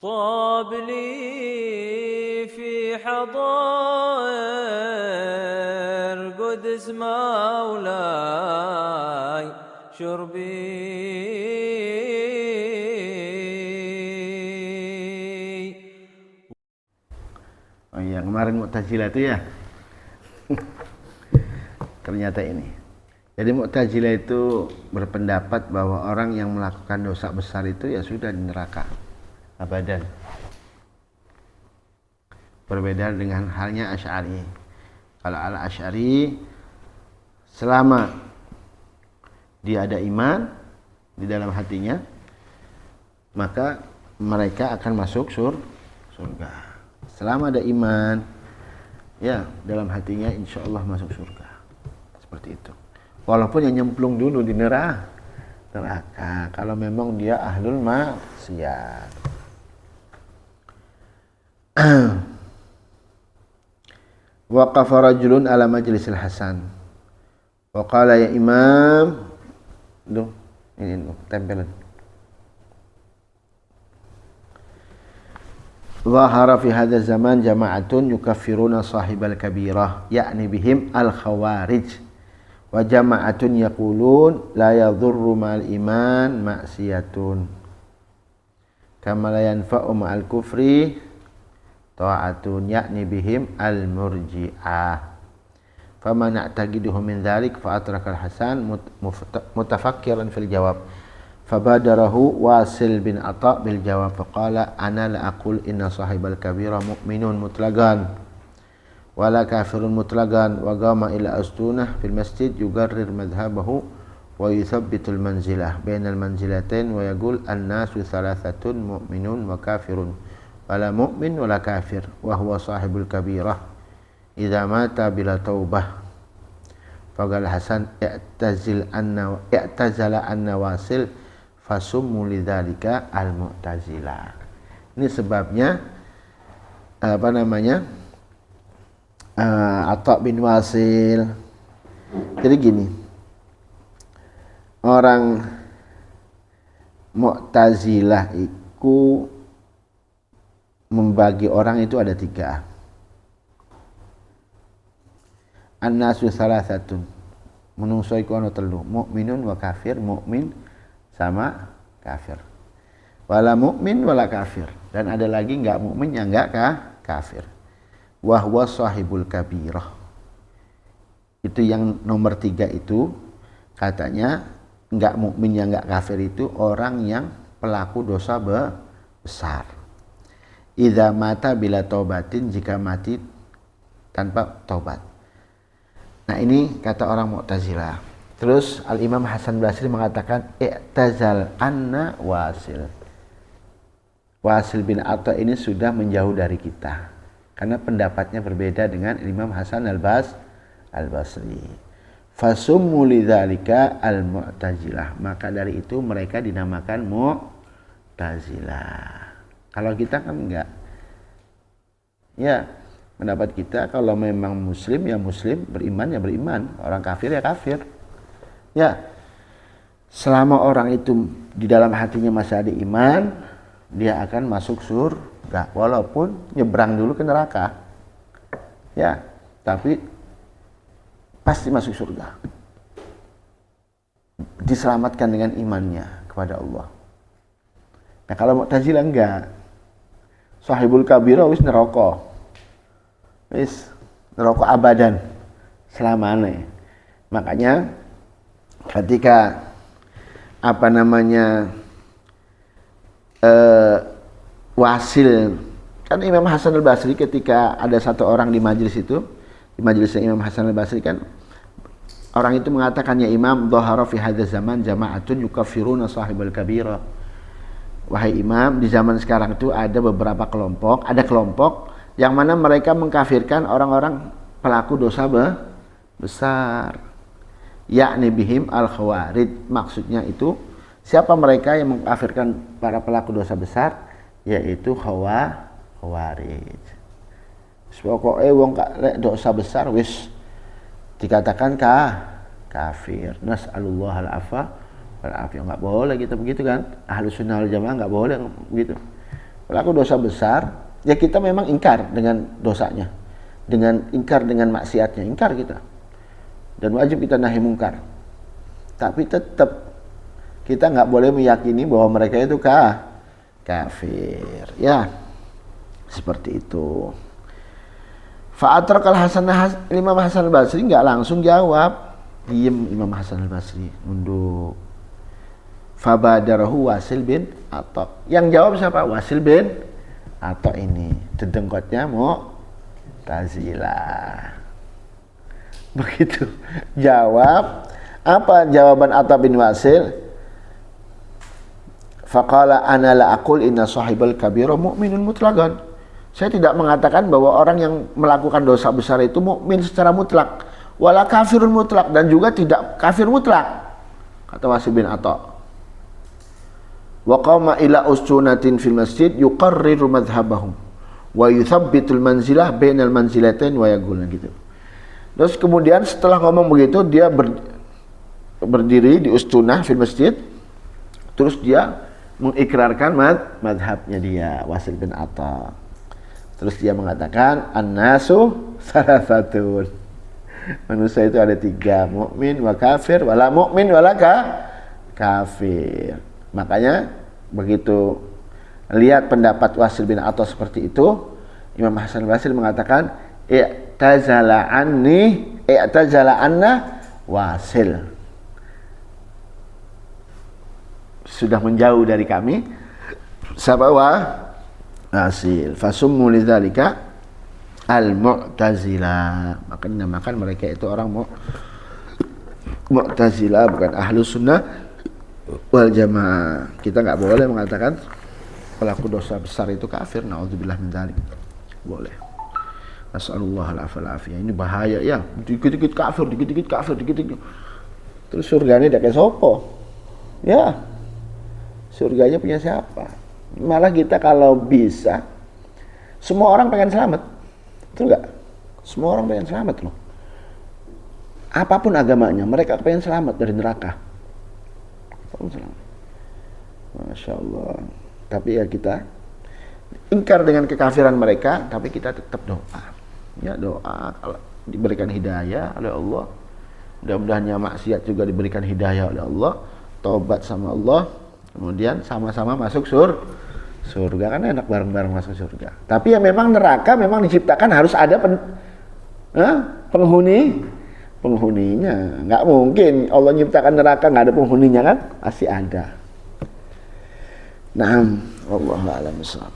طاب لي في حضائر قدس مولاي شربي. Oh iya, kemarin Mu'tazilah itu ya. Ternyata ini. Jadi Mu'tazilah itu berpendapat bahwa orang yang melakukan dosa besar itu ya sudah di neraka abadan. Berbeda dengan halnya Asy'ari. Kalau Al-Asy'ari, selama dia ada iman di dalam hatinya, maka mereka akan masuk surga. Selama ada iman ya dalam hatinya, insya Allah masuk surga. Seperti itu. Walaupun yang nyemplung dulu di neraka kalau memang dia ahlul maksiat. Waqafa rajulun ala majlisil Hasan wa qala ya imam, ini tempelan. Zahara fi hadha zaman jama'atun yukaffiruna sahibal kabirah ya'ni bihim al-khawarij wa jama'atun yaqulun la yadhurru ma'al iman ma'siyatun kama la yanfa'u ma'al kufri ta'atun ya'ni bihim al-murji'ah faman na'taqiduhu min dhalik fa atraka al-Hasan mutafakkiran fil jawab fabadarahu Wasil bin Atha bil jawab faqala ana la aqul inna sahibal kabira mu'minun mutlaqan wala kafirun mutlaqan wa qama ila astunah fil masjid yugarrir madhhabahu wa yuthabbitul manzilah bainal manzilatain wa yaqul an-nasu thalathatun mu'minun wa kafirun wala mu'min wala kafir wa huwa sahibul kabirah idza mata bila taubah. Faqala Hasan i'tazala anna Wasil fasummu lidzalika al-Mu'tazilah. Ini sebabnya Atha bin Wasil. Jadi gini, orang Mu'tazilah itu membagi orang itu ada 3. An-nasu salasatun, menungso iku ana 3, mukminun wa kafir, mukmin sama kafir. Wala mukmin wala kafir, dan ada lagi enggak mukmin yang enggak kafir. Wa huwa sahibul kabirah. Itu yang nomor 3 itu katanya enggak mukmin yang enggak kafir itu orang yang pelaku dosa besar. Idza mata bila taubatin, jika mati tanpa taubat. Nah ini kata orang Mu'tazilah. Terus Al-Imam Hasan Basri mengatakan i'tazal anna Wasil. Wasil bin Atha ini sudah menjauh dari kita karena pendapatnya berbeda dengan Imam Hasan Al-Basri. Fasummu lidzalika al-Mu'tazilah. Maka dari itu mereka dinamakan Mu'tazilah. Kalau kita kan enggak. Ya, pendapat kita kalau memang muslim ya muslim, beriman ya beriman, orang kafir ya kafir. Ya, selama orang itu di dalam hatinya masih ada iman, dia akan masuk surga walaupun nyebrang dulu ke neraka. Ya, tapi pasti masuk surga. Diselamatkan dengan imannya kepada Allah. Nah, kalau Mu'tazilah enggak. Sahibul kabirah wis neraka. Wis neraka abadan selamanya. Makanya ketika Wasil, kan Imam Hasan Al-Basri ketika ada satu orang di majelis itu, di majelisnya Imam Hasan Al-Basri kan orang itu mengatakan ya Imam, dhahara fi hadzal zaman jama'atun yukaffiruna sahibal kabirah. Wahai Imam, di zaman sekarang itu ada beberapa kelompok, ada kelompok yang mana mereka mengkafirkan orang-orang pelaku dosa besar. Yakni bihim al-khawarij. Maksudnya itu siapa mereka yang mengkafirkan para pelaku dosa besar? Yaitu khawarij. Pokoke wong lek dosa besar wis dikatakan kafir. Nas'alullah al-afa wal afiyah. Enggak boleh gitu begitu kan? Ahlus sunnah wal jamaah enggak boleh begitu. pelaku dosa besar, ya kita memang ingkar dengan dosanya, dengan ingkar dengan maksiatnya, ingkar kita. Dan wajib kita nahi mungkar. Tapi tetap kita nggak boleh meyakini bahwa mereka itu kafir. Ya, seperti itu. Fa'atrakal Imam Hasan al-Basri nggak langsung jawab, diem Imam Hasan al-Basri, nunduk. Fabadarahu Wasil bin Atha. Yang jawab siapa? Wasil bin Atha ini. Dedengkotnya Mu'tazilah. Begitu jawab. Apa jawaban Atha bin Wasil? Faqala ana la aqul inna sahibal kabira mu'minun mutlaqan. Saya tidak mengatakan bahwa orang yang melakukan dosa besar itu mukmin secara mutlak, wala kafirun mutlak, dan juga tidak kafir mutlak, kata Wasil bin Atha. Wa qama ila usunatin fil masjid yuqarriru madhhabahum wa yuthabbitul manzilah bainal manzilatain wa yaqul, gitu. Terus kemudian setelah ngomong begitu, dia berdiri di ustunah fil masjid, terus dia mengikrarkan madhabnya dia, Wasil bin Atha. Terus dia mengatakan an-nasu salasatun. Manusia itu ada 3, mukmin wa kafir, wala mukmin wala kafir. Makanya begitu lihat pendapat Wasil bin Atha seperti itu, Imam Hasan al-Basri mengatakan i'tazala anna Wasil. Sudah menjauh dari kami siapa? Wasil. Fasummu lidzalika al-Mu'tazilah. Maka dinamakan mereka itu orang Mu'tazilah, bukan Ahlus Sunnah wal Jamaah. Kita nggak boleh mengatakan pelaku dosa besar itu kafir. Na'udzubillah min dzalik. Boleh. Nasallallahu al-afiyah. Ini bahaya ya. Dikit-dikit kafir, dikit-dikit kafir, dikit-dikit. Terus surganya dia kayak sopo? Ya. Surganya punya siapa? Malah kita kalau bisa, semua orang pengen selamat. Betul nggak? Semua orang pengen selamat loh. Apapun agamanya, mereka pengen selamat dari neraka. Masya Allah. Tapi ya kita ingkar dengan kekafiran mereka, tapi kita tetap doa. Ya doa, kalau diberikan hidayah oleh Allah, mudah-mudahan maksiat juga diberikan hidayah oleh Allah, taubat sama Allah, kemudian sama-sama masuk surga. Kan enak bareng-bareng masuk surga. Tapi ya memang neraka memang diciptakan harus ada penghuninya. Nggak mungkin Allah nyiptakan neraka nggak ada penghuninya, kan? Pasti ada. Naam, wallahu a'lam bishawab.